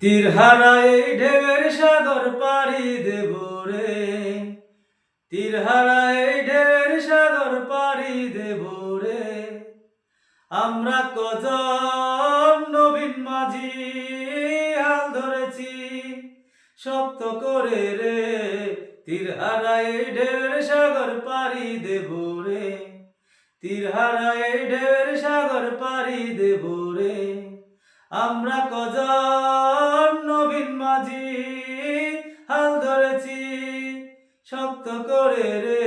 তীর হারায় ঢেউয়ের সাগর পাড়ি দেব রে, তীর হারায় ঢেউয়ের সাগর পাড়ি দেব রে। আমরা কজন নবীন মাঝি হাল ধরেছি শক্ত করে রে, তীর হারায় ঢেউয়ের সাগর পাড়ি দেব রে, তীর হারায় ঢেউয়ের সাগর পাড়ি দেব রে। আমরা কজন নবীন মাঝি হাল ধরেছি শক্ত করে রে,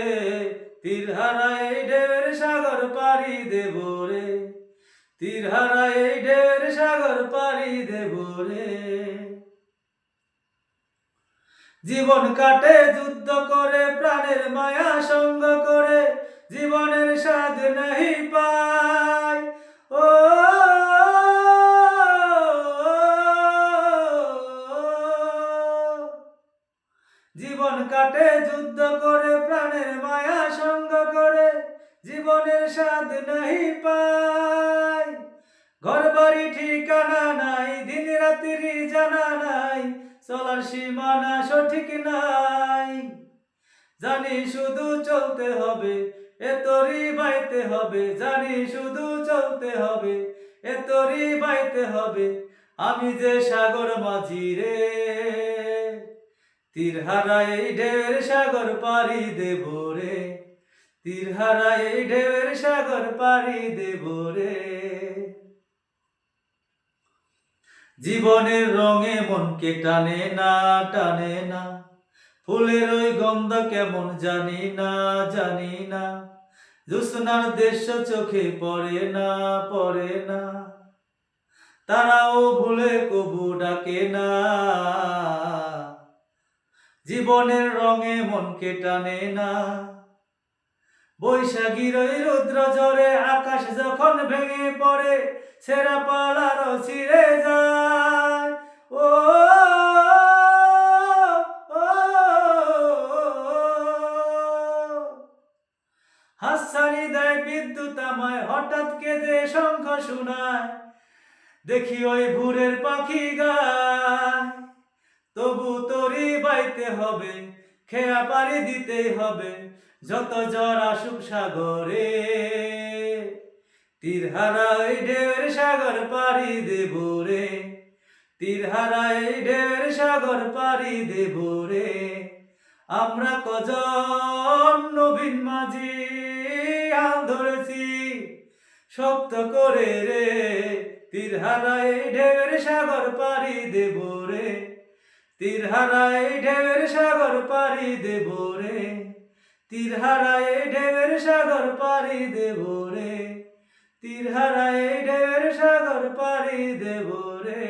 তীর হারায় ঢেউয়ের সাগর পাড়ি দেব রে, তীর হারায় ঢেউয়ের সাগর পাড়ি দেব রে। জীবন কাটে যুদ্ধ করে, প্রাণের মায়া সঙ্গ করে, জীবনের স্বাদ নাহি পায়। ও জীবন কাটে যুদ্ধ করে, প্রাণের মায়া সঙ্গ করে, জীবনের স্বাদ নাহি পায়। ঘর বাড়ি ঠিকানা নাই, দিন রাত্রি জানা নাই, চলার সীমানা সঠিক নাই। জানি শুধু চলতে হবে, এ তরি বাইতে হবে, জানি শুধু চলতে হবে, এ তরি বাইতে হবে। আমি যে সাগর মাঝি রে, তীর হারায় ঢেউয়ের সাগর পাড়ি দেব রে, তীর হারায় ঢেউয়ের সাগর পাড়ি দেব রে। জীবনের রঙে মনকে টানে না, টানে না, ফুলের ওই গন্ধ কেমন জানি না, জানি না, জ্যোৎস্নার দৃশ্য চোখে পড়ে না, পড়ে না, তারাও ভুলে কবু ডাকে না। জীবনের রঙে মনকে টানে না, বৈশাখীর ওই রৌদ্র ঝরে, আকাশ যখন ভেঙে পড়ে, ছেঁড়া পালারও ছিঁড়ে যায়। ও হাতছানি দেয় বিদ্যুৎ আমায়, হঠাৎ কেঁদে শঙ্খ শোনায়, দেখি ওই ভোরের পাখি গায়। তবু তরি বাইতে হবে, খেয়া পাড়ি দিতেই হবে, যত ঝড় আসুক সাগরে, তীর হারায় ঢেউয়ের সাগর পাড়ি দেব রে, তীর হারায় ঢেউয়ের সাগর পাড়ি দেব রে। আমরা কজন নবীন মাঝি হাল ধরেছি শক্ত করে রে, তীর হারায় ঢেউয়ের সাগর পাড়ি দেব রে, তীর হারায় ঢেউয়ের সাগর পাড়ি দেব রে, তীর হারায় ঢেউয়ের সাগর পাড়ি দেব রে, তীর হারায় ঢেউয়ের সাগর পাড়ি দেব রে।